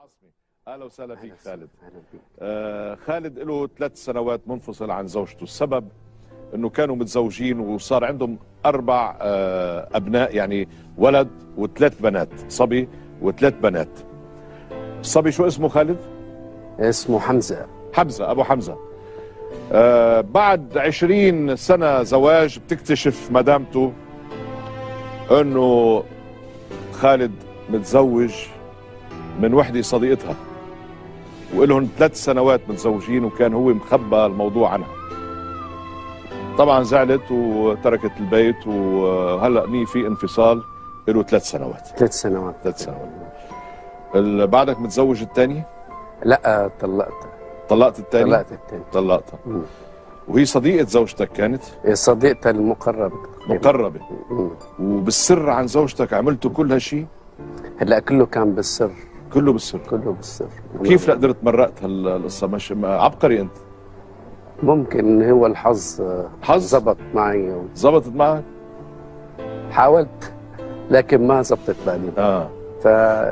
العاصمي. اهلا وسهلا فيك خالد. اهلا بيك. خالد له 3 سنوات منفصل عن زوجته، السبب انه كانوا متزوجين وصار عندهم 4 ابناء، يعني ولد و3 بنات، صبي و3 بنات. الصبي شو اسمه خالد؟ اسمه حمزه. حمزه، ابو حمزه. بعد 20 سنه زواج بتكتشف مدامته انه خالد متزوج من وحده صديقتها، وإلهم 3 سنوات متزوجين وكان هو مخبى الموضوع عنها. طبعا زعلت وتركت البيت، وهلا في انفصال له 3 سنوات. 3 سنوات. 3 سنوات. بعدك متزوج الثاني؟ لا، طلقت. طلقت الثاني؟ طلقت الثاني. طلقتها. وهي صديقة زوجتك كانت؟ صديقتها المقربة. مقربة. وبالسر عن زوجتك عملتوا كل هالشيء؟ هلا كله كان بالسر. كله بالسر. كله بالسر. كيف لا قدرت مرقت هالقصة؟ مش عبقري انت. ممكن هو الحظ. حظ؟ زبط معي. زبطت معك؟ حاولت لكن ما زبطت بعدين.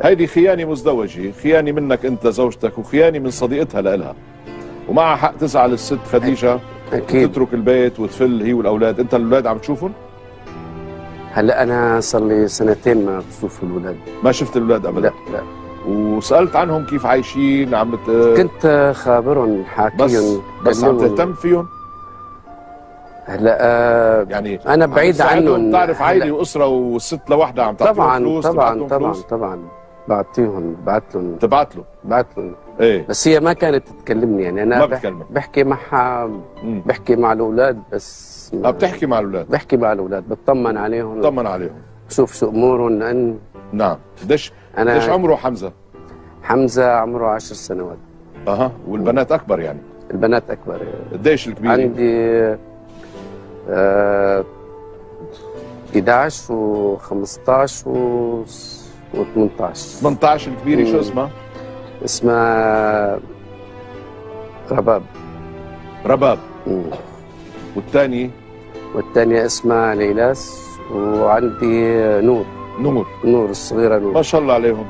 هيدي خيانة مزدوجة، خيانة منك انت زوجتك وخيانة من صديقتها لإلها. ومعها حق تزعل الست خديجة. أكيد. تترك البيت وتفل هي والأولاد. انت الأولاد عم تشوفهم؟ هلا أنا صار لي 2 ما بشوف الأولاد. ما شفت الأولاد أبدا؟ لا. وسألت عنهم كيف عايشين؟ كنت خابرهم حاكيهم بس عم تهتم فيهم؟ هلا يعني انا بعيد عنهم. بتعرف عائله واسره والست لوحدها عم تعطيهم فلوس؟ طبعا بعطيهم. تبعت له؟ ايه. بس هي ما كانت تكلمني، يعني انا ما بتكلمك؟ بحكي معها. بحكي مع الاولاد بس. بتحكي مع الاولاد؟ بحكي مع الاولاد، بطمن عليهم. بشوف شو امورهم. لان نعم. قديش عمره حمزه؟ حمزه عمره 10 سنوات. والبنات اكبر يعني؟ البنات اكبر. قديش الكبيره؟ عندي 11 و15 و18. 18 الكبيره. شو اسمها؟ اسمها رباب. والثانية اسمها ليلاس. وعندي نور الصغيرة. ما شاء الله عليهم.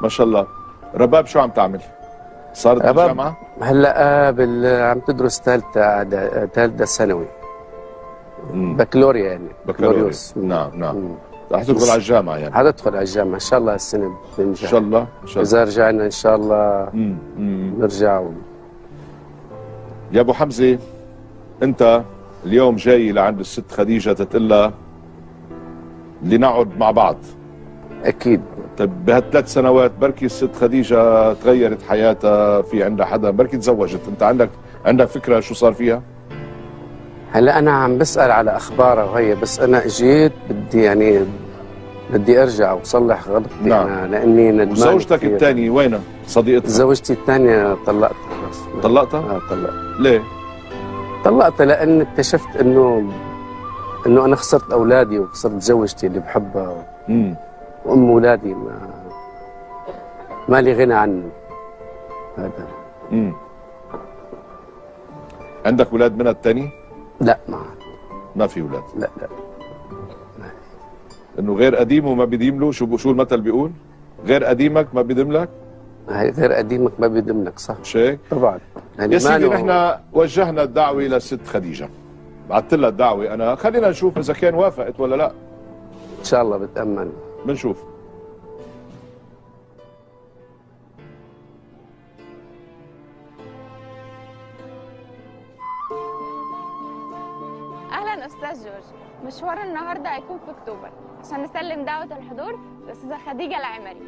ما شاء الله. رباب شو عم تعمل؟ صارت بالجامعة؟ هلا عم تدرس ثالثة ثانوي. بكالوريا يعني. بكالوريوس. نعم. رح تدخل على الجامعة يعني؟ حتدخل على الجامعة إن شاء الله السنة بننجح. إن شاء الله. إذا رجعنا إن شاء الله نرجع. يا أبو حمزة، أنت اليوم جاي لعند الست خديجة تتقلها لنقعد مع بعض. أكيد. طيب بهال3 سنوات بركي الست خديجة تغيرت حياتها، في عندها حدا، بركي تزوجت، أنت عندك فكرة شو صار فيها؟ هلا أنا عم بسأل على أخبارها وهي، بس أنا جيت بدي أرجع وصلح غلطتي. نعم. أنا لأني ندمان. وزوجتك الثانية وينها؟ صديقتها؟ زوجتي الثانية طلقتها. طلقتها؟ طلقتها. ليه؟ طلقتها لأن اكتشفت إنه أنا خسرت أولادي وخسرت زوجتي اللي بحبها. وأم أولادي ما لي غنى عنه. هذا. عندك أولاد منها الثانية؟ لا، ما في أولاد؟ لا. إنه غير قديم وما بيديم له. شو المثل بيقول؟ غير قديمك ما بيدم لك؟ هي غير قديمك ما بيدم لك. صح. مش هيك؟ طبعا. يعني يا سيدي نحن وجهنا الدعوة للست خديجة، بعثت لها الدعوة أنا، خلينا نشوف إذا كان وافقت ولا لا. إن شاء الله بتأمل. بنشوف. اهلا استاذ جورج، مشوار النهارده هيكون في اكتوبر عشان نسلم دعوه الحضور للاستاذه خديجه العمري.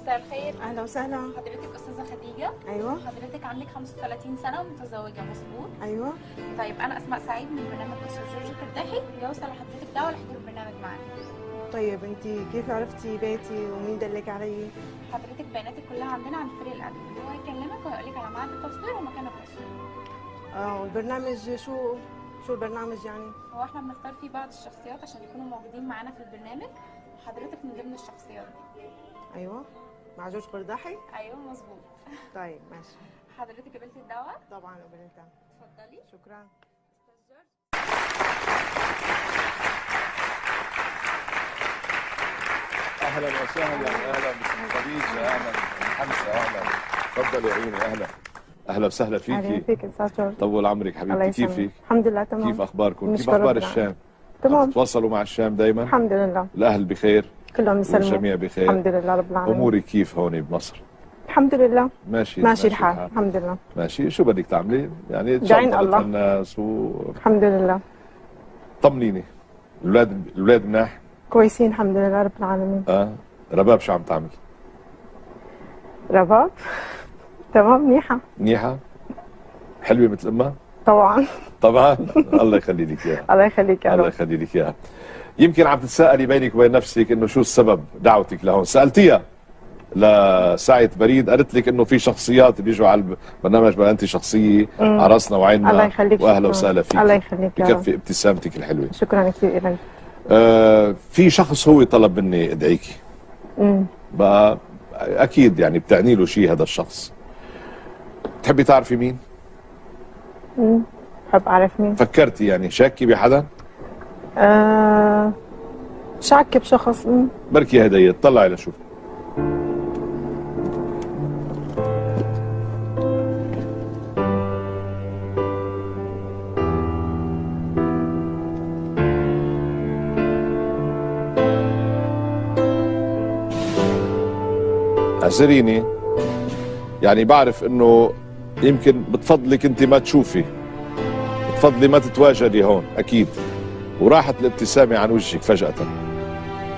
مساء الخير. اهلا وسهلا. حضرتك استاذه خديجه؟ ايوه. حضرتك عندك 35 سنه ومتزوجه، مظبوط؟ ايوه. طيب انا اسماء سعيد من برنامج استاذ جورج كرداحي، بيوصل لحضرتك دعوه لحضور البرنامج معانا. طيب انت كيف عرفتي بيتي ومين دلك علي؟ حضرتك بياناتك كلها عندنا عند فريق الادب، هو هيكلمك وهيقول لك على ميعاد التصوير ومكان التصوير. والبرنامج شو البرنامج يعني؟ هو احنا بنختار فيه بعض الشخصيات عشان يكونوا موجودين معانا في البرنامج، وحضرتك من ضمن الشخصيات دي. ايوه، مع جورج قرداحي؟ ايوه مظبوط. طيب ماشي. حضرتك قبلتي الدعوه؟ طبعا قبلتها. اتفضلي. شكرا. استاذ جورج. اهلا وسهلا، اهلا بست خديجه، اهلا حمزه، اهلا. تفضل يا عيني، اهلا. اهلا وسهلا فيكي. اهلا فيك استاذ جورج. طول عمرك حبيبتي، كيفك؟ الحمد لله تمام. كيف اخباركم؟ كيف نشكر اخبار ربنا. الشام؟ تمام تتواصلوا مع الشام دايما؟ الحمد لله الاهل بخير؟ كلهم يسلموا والجميع بخير؟ الحمد لله رب العالمين. امورك كيف هون بمصر؟ الحمد لله ماشي الحال الحمد لله. ماشي، شو بدك تعملي؟ يعني دعين الله. الناس الحمد لله. طمنيني، الاولاد مناح؟ كويسين الحمد لله رب العالمين. رباب شو عم تعمل؟ رباب تمام منيحة. منيحة؟ حلوة مثل امها؟ طبعا طبعا. الله يخلي لك اياها. الله يخليك يا الله رب. يخلي لك اياها. يمكن عم تتساءلي بينك وبين نفسك انه شو السبب دعوتك لهون، سالتيها لساعة بريد، قالت لك انه في شخصيات بيجوا على البرنامج، بقى انت شخصية على راسنا وعيننا. الله يخليك. واهلا وسهلا فيك. الله يخليك يا رب. بكفي ابتسامتك الحلوة. شكرا كثير لك. في شخص هو طلب مني ادعيكي. بقى اكيد يعني بتعني له شيء هذا الشخص. تحبي تعرفي مين؟ بحب اعرف مين. فكرتي يعني شاكي بحدا؟ شاكة بشخص. بركي هدية، طلعي لشوف. اعذريني، يعني بعرف انه يمكن بتفضلك انت ما تشوفي، بتفضلي ما تتواجدي هون اكيد، وراحت الابتسامة عن وجهك فجأة،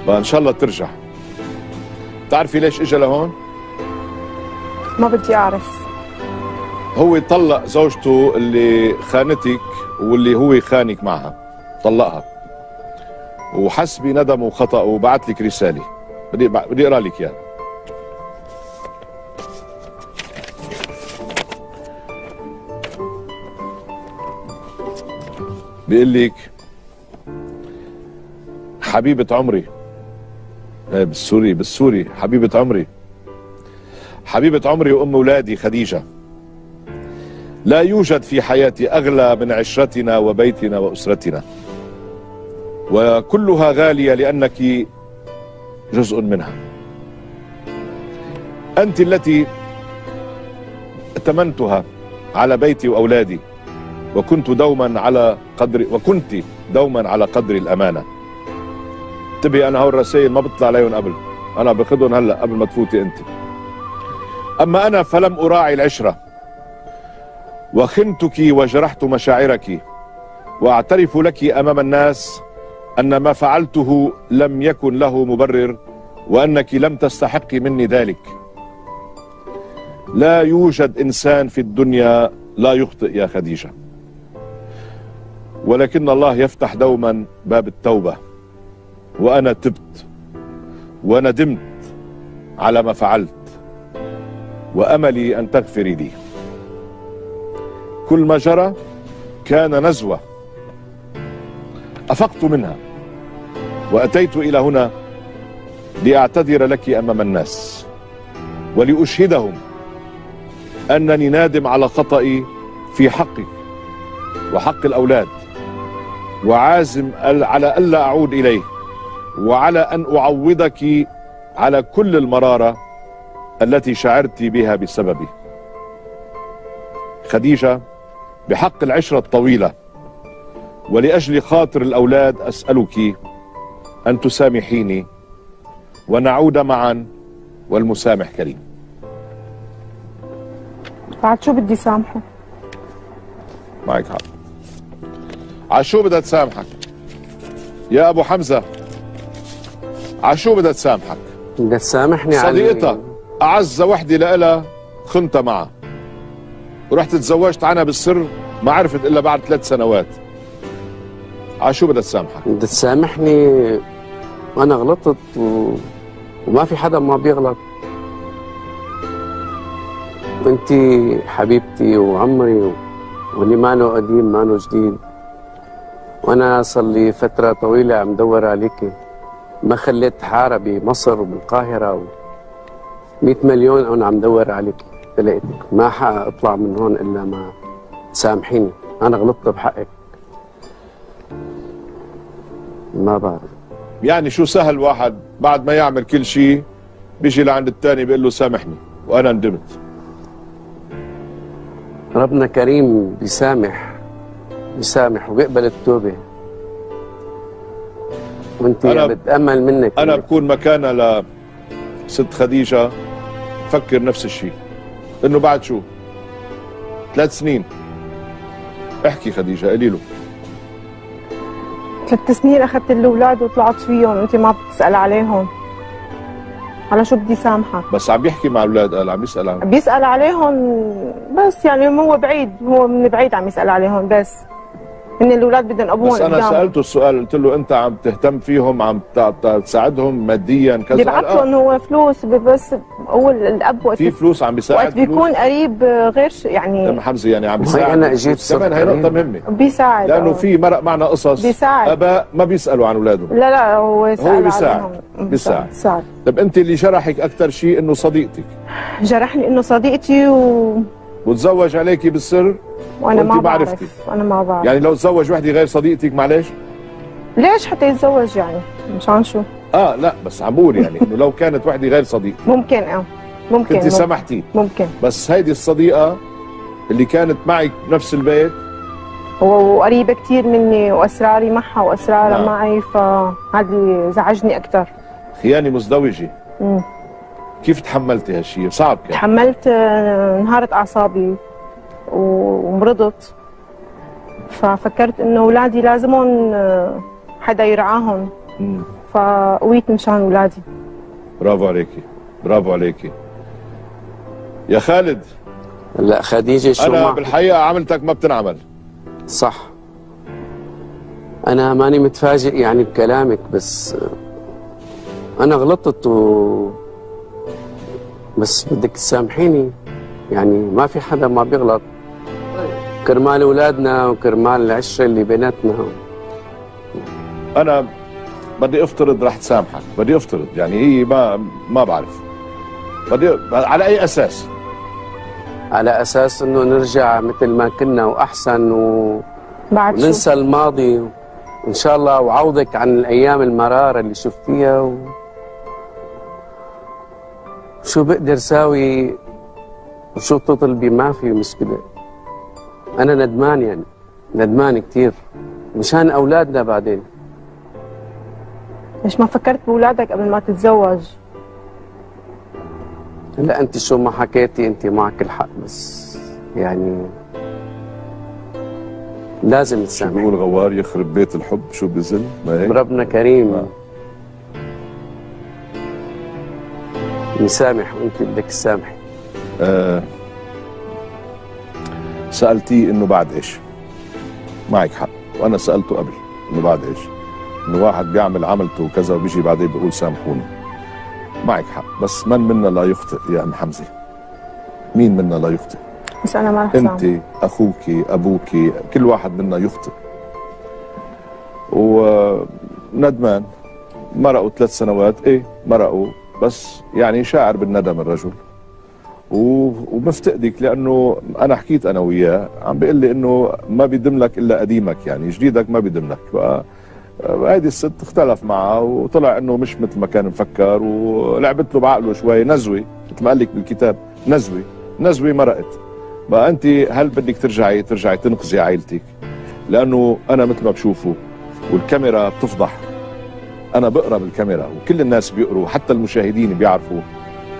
فان شاء الله ترجع. بتعرفي ليش اجى لهون؟ ما بدي اعرف. هو طلق زوجته اللي خانتك واللي هو خانك معها، طلقها وحس بندم وخطأ وبعت لك رسالة، بدي اقرا لك اياها. بيقول لك: حبيبة عمري، بالسوري حبيبة عمري وأم أولادي خديجة، لا يوجد في حياتي أغلى من عشرتنا وبيتنا وأسرتنا، وكلها غالية لأنك جزء منها. أنت التي ائتمنتها على بيتي وأولادي، وكنت دوما على قدر الأمانة. انتبهي، أنا هول الرسائل ما بطلع عليهم قبل، أنا باخذهم هلا قبل ما تفوتي أنت. أما أنا فلم أراعي العشرة وخنتك وجرحت مشاعرك، وأعترف لك أمام الناس أن ما فعلته لم يكن له مبرر، وأنك لم تستحقي مني ذلك. لا يوجد إنسان في الدنيا لا يخطئ يا خديجة، ولكن الله يفتح دوما باب التوبة، وأنا تبت وندمت على ما فعلت، وأملي أن تغفري لي. كل ما جرى كان نزوة أفقت منها، وأتيت إلى هنا لأعتذر لك أمام الناس، ولأشهدهم أنني نادم على خطئي في حقك وحق الأولاد، وعازم على ألا أعود إليه، وعلى أن أعوضك على كل المرارة التي شعرت بها بسببي. خديجة، بحق العشرة الطويلة ولأجل خاطر الأولاد أسألك أن تسامحيني ونعود معا، والمسامح كريم. بعد شو بدي سامحه؟ معك حق. عشو بدها تسامحك يا أبو حمزة؟ عشو بدها تسامحك؟ بدها تسامحني على صديقتها أعز وحدة لإلها خنتها معها، ورحت تزوجت عنها بالسر، ما عرفت إلا بعد 3 سنوات. عشو بدها تسامحك؟ بدها تسامحني، وأنا غلطت وما في حدا ما بيغلط. وانتي حبيبتي وعمري واللي مانو قديم مانو جديد. وانا صار لي فتره طويله عم دور عليكي، ما خليت حاره بمصر وبالقاهره 100 مليون وانا عم دور عليكي لقيتك. ما حاطلع من هون الا ما تسامحيني، انا غلطت بحقك. ما بعرف يعني شو سهل واحد بعد ما يعمل كل شيء بيجي لعند الثاني بيقول له سامحني وانا ندمت. ربنا كريم بيسامح وبيقبل التوبه، وانت بتامل منك. انا بكون مكانها لست خديجه فكر نفس الشيء، انه بعد شو 3 سنين. احكي خديجه قولي له 3 سنين اخذت الاولاد وطلعت فيهم وانت ما بتسال عليهم، على شو بدي سامحك؟ بس عم بيحكي مع الاولاد، قال عم يسال عنهم. بيسال عليهم بس يعني هو بعيد، هو من بعيد عم يسال عليهم بس ان الاولاد بدهم ابوهم. بس انا سالته السؤال قلت له انت عم تهتم فيهم، عم تساعدهم ماديا كذا؟ بيبعث لهم هو فلوس، بس هو الاب وقت في فلوس عم بيساعد، وقت بيكون قريب غير يعني حمزه يعني عم بيساعد. انا اجيت كمان هي نقطه مهمه، بيساعد لانه في مرق معنا قصص بيساعد. اباء ما بيسالوا عن اولادهم. لا هو بيساعد. بيساعد. طب انت اللي جرحك اكثر شيء انه صديقتك جرحني، انه صديقتي وتزوج عليكي بالسر وانا ما بعرفتي. انا ما بعرف. يعني لو تزوج وحده غير صديقتك معلش؟ ليش حتى يتزوج يعني؟ مشان شو؟ لا بس عم بقول يعني انه لو كانت وحده غير صديقتك ممكن ممكن كنت سمحتي. ممكن. بس هيدي الصديقه اللي كانت معك بنفس البيت وقريبه كثير مني واسراري معها واسرارها معي، فهذا اللي زعجني اكثر. خيانه مزدوجه. كيف تحملتي هالشيء؟ صعب كان. تحملت، انهارت اعصابي ومرضت، ففكرت انه اولادي لازمهم حدا يرعاهم، فقويت مشان اولادي. برافو عليكي، برافو عليكي يا خالد. لا خديجه شو انا بالحقيقه عملتك ما بتنعمل. صح، انا ماني متفاجئ يعني بكلامك، بس انا غلطت بس بدك تسامحيني، يعني ما في حدا ما بيغلط، كرمال اولادنا وكرمال العشره اللي بيناتنا. انا بدي افترض رح تسامحك، بدي افترض يعني هي ما بعرف، بدي على اي اساس؟ على اساس انه نرجع مثل ما كنا واحسن وننسى الماضي ان شاء الله، وعوضك عن الايام المراره اللي شفتيها شو بقدر ساوي وشو تطلبي، ما في مشكله. انا ندمان، يعني ندمان كثير مشان اولادنا بعدين. ليش ما فكرت باولادك قبل ما تتزوج؟ لا انت شو ما حكيتي، انت معك الحق، بس يعني لازم تسامح. شو بيقول غوار يخرب بيت الحب شو بيزل، ما هيك؟ ربنا كريم. نسامح وانت بدك تسامحي. سألتيه انه بعد ايش؟ معك حق، وانا سألته قبل انه بعد ايش؟ انه واحد بيعمل عملته وكذا وبيجي بعدين بيقول سامحوني. معك حق، بس من منا لا يخطئ يا ام حمزه؟ مين منا لا يخطئ؟ بس انا ما رح انت، اخوك، ابوك، كل واحد منا يخطئ. وندمان، مرقوا 3 سنوات، مرقوا، بس يعني شاعر بالندم الرجل ومفتقدك، لانه انا حكيت انا وياه، عم بيقول لي انه ما بيدم لك الا قديمك، يعني جديدك ما بيدم لك. هيدي الست اختلف معها وطلع انه مش مثل ما كان مفكر، ولعبت له بعقله شوي، نزوي مثل ما قال لك بالكتاب، نزوي مرقت. بقى انت هل بدك ترجعي تنقذي عائلتك؟ لانه انا مثل ما بشوفه، والكاميرا بتفضح، انا بقرا بالكاميرا وكل الناس بيقروا، حتى المشاهدين بيعرفوا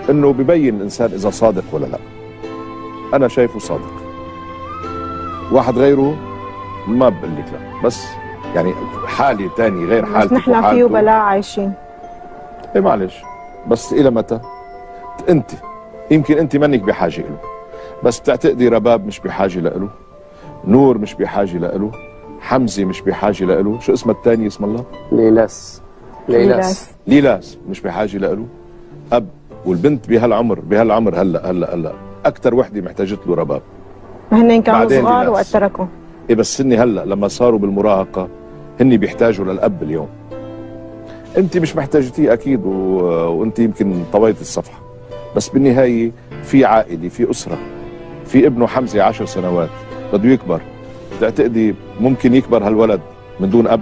انه ببين الانسان اذا صادق ولا لا. انا شايفه صادق، واحد غيره ما بقول لك لا، بس يعني حالي تاني غير حالتك. بس نحن فيه بلاء عايشين. معلش، بس الى متى؟ انت يمكن انت منك بحاجه له، بس بتعتقدي رباب مش بحاجه له، نور مش بحاجه له، حمزه مش بحاجه له، شو اسمها الثانيه اسم الله؟ ليلاس مش بحاجه له. اب والبنت بهالعمر هلا اكثر وحده محتاجت له رباب. هن كانوا بعدين صغار relax. وقت تركوا. إيه بس هن هلا لما صاروا بالمراهقه هن بيحتاجوا للاب اليوم. انت مش محتاجتيه اكيد وانت يمكن طويت الصفحه، بس بالنهايه في عائله، في اسره، في ابنه حمزه 10 سنوات بده يكبر، تعتقدي ممكن يكبر هالولد من دون اب؟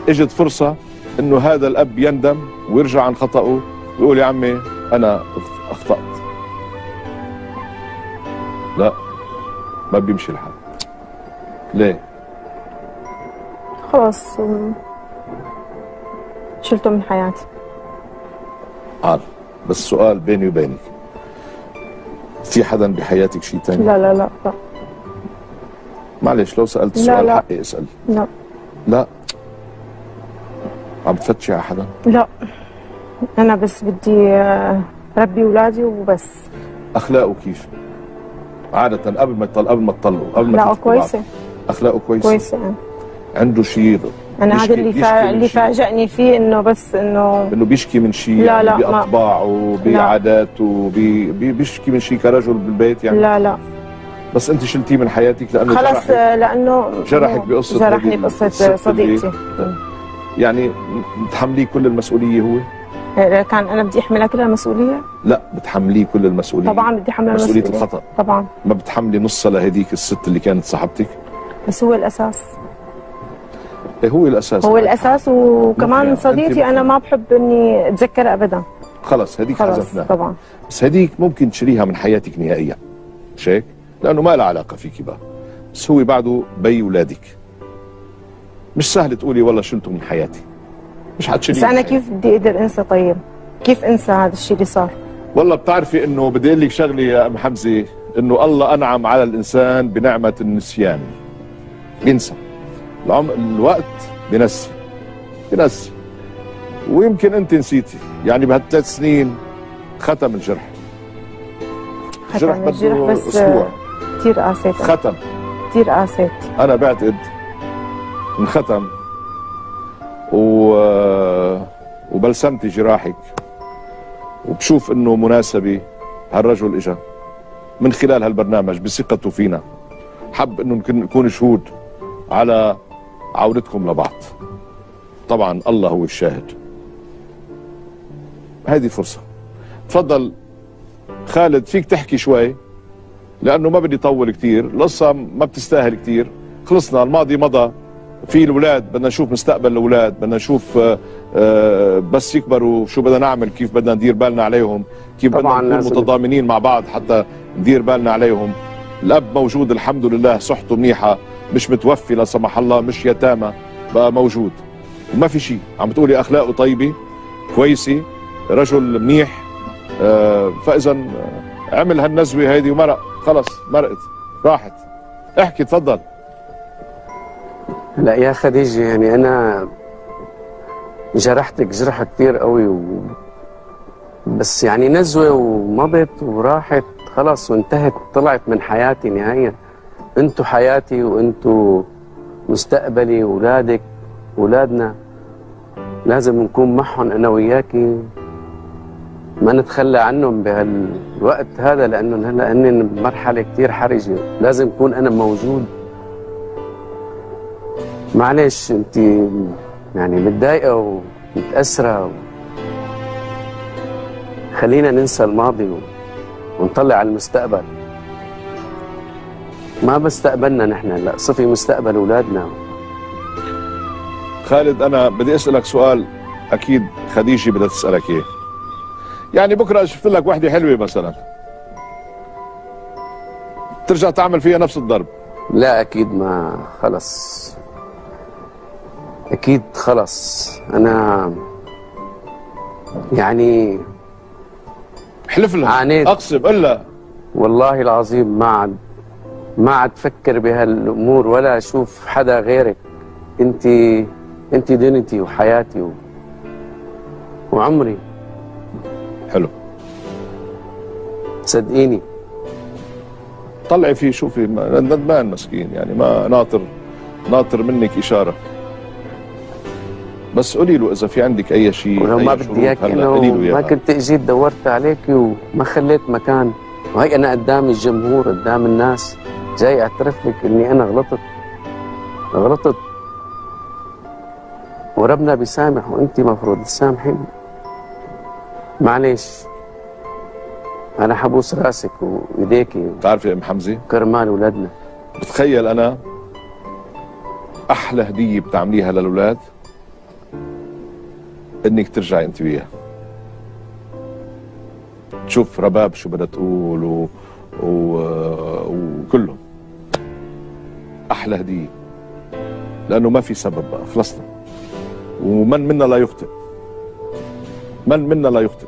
اجت فرصه انه هذا الاب يندم ويرجع عن خطأه ويقول يا عمي انا اخطأت. لا، ما بيمشي الحال. ليه؟ خلص شلته من حياتي. عارف، بس سؤال بيني وبينك، في حدا بحياتك شيء تاني؟ لا لا لا لا معلش لو سألت لا، سؤال لا. حقي اسأل. لا لا، عم تفتشي على حدا؟ لا، أنا بس بدي ربي أولادي وبس. أخلاقه كيف؟ عادة قبل ما تطلقوا قبل ما أخلاقه تتركوا بعض. كويسة. أخلاقه كويسة؟ كويسة يعني. عنده شيء أنا هذا يشكي اللي فاجأني فيه إنه بس إنه انه بيشكي من شيء، لا، يعني لا، ما- باطباعه بعاداته بيشكي من شيء كرجل بالبيت يعني. لا لا بس انت شلتيه من حياتك لانه خلص، جرحك. لأنه جرحك بقصة جرحني هذه بقصة الست اللي- صديقتي. يعني بتحمليه كل المسؤوليه هو؟ كان أنا بدي أحملها كل المسؤولية؟ لا، بتحمليه كل المسؤوليه. طبعا بدي أحمل مسؤوليه المسؤولية. الخطا. طبعا. ما بتحملي نصها لهديك الست اللي كانت صاحبتك؟ بس هو الأساس. إيه هو الاساس. هو الأساس، وكمان يعني صديقتي أنا ما بحب إني أتذكرها أبدا. خلص هديك خلص حذفناها. طبعا. بس هديك ممكن تشيليها من حياتك نهائيا، مش هيك؟ لانه ما لها علاقه فيك بقى، بس هو بعده بي ولادك. مش سهل تقولي والله شلته من حياتي، مش حتشيليه بس من أنا حياتي. كيف بدي أقدر أنسى؟ طيب كيف أنسى هذا الشيء اللي صار؟ والله بتعرفي انه بدي اقول لك شغله يا ام حمزه، انه الله انعم على الانسان بنعمه النسيان. بينسى الوقت، بنسي ويمكن انت نسيتي، يعني بهالثلاث سنين ختم الجرح. الجرح ختم الجرح، بده بس اسبوع. كثير قاسيت. ختم. كثير قاسيت. انا بعتقد انختم وبلسمتي جراحك، وبشوف انه مناسبه هالرجل اجا من خلال هالبرنامج بثقته فينا، حب انه نكون شهود على عودتكم لبعض. طبعا الله هو الشاهد. هذه فرصه. تفضل خالد، فيك تحكي شوي لانه ما بدي طول كثير، القصه ما بتستاهل كثير، خلصنا، الماضي مضى. في الاولاد بدنا نشوف مستقبل الاولاد، بدنا نشوف بس يكبروا شو بدنا نعمل، كيف بدنا ندير بالنا عليهم، كيف بدنا طبعاً نكون لازم. متضامنين مع بعض حتى ندير بالنا عليهم. الاب موجود الحمد لله، صحته منيحه، مش متوفي لا سمح الله، مش يتامى، بقى موجود وما في شيء. عم بتقولي اخلاقه طيبه كويسه، رجل منيح. فاذا عمل هالنزوه هيدي ومرق، خلص مرقت راحت. احكي تفضل. لا يا خديجة، يعني أنا جرحتك جرح كثير قوي بس يعني نزوة ومضت وراحت خلاص وانتهت، طلعت من حياتي نهائيا. انتو حياتي وانتو مستقبلي، ولادك ولادنا لازم نكون معهم أنا وياكي، ما نتخلى عنهم بهالوقت هذا، لأنه هلا هن بمرحلة كثير حرجة، لازم أكون أنا موجود. معلش انت يعني متضايقه ومتاثره خلينا ننسى الماضي ونطلع على المستقبل. ما مستقبلنا نحن، لا صفي مستقبل اولادنا. خالد، انا بدي اسالك سؤال، اكيد خديجه بدها تسالك اياه. يعني بكره شفت لك وحده حلوه مثلا، ترجع تعمل فيها نفس الضرب؟ لا اكيد، ما خلص، اكيد خلص. انا يعني احلف لها، عانيت. اقسم الا والله العظيم ما عاد فكر بهالامور ولا اشوف حدا غيرك. انت دنيتي وحياتي وعمري. حلو، صدقيني. طلعي فيه، شوفي ندمان مسكين، يعني ما ناطر منك اشاره، بس قولي له اذا في عندك اي شيء. ولو ما بدي اياك انه ما كنت اجيت دورت عليك وما خليت مكان، وهي انا قدام الجمهور قدام الناس جاي اعترف لك اني انا غلطت وربنا بيسامح وانت مفروض تسامحيني. معلش انا حبوس راسك وايديكي بتعرفي يا ام حمزه، كرمال ولادنا. بتخيل انا احلى هديه بتعمليها للاولاد انك ترجعي انت وياها، تشوف رباب شو بدها تقول وكلهم. احلى هديه، لانه ما في سبب بقى، خلصنا. ومن منا لا يخطئ، من منا لا يخطئ.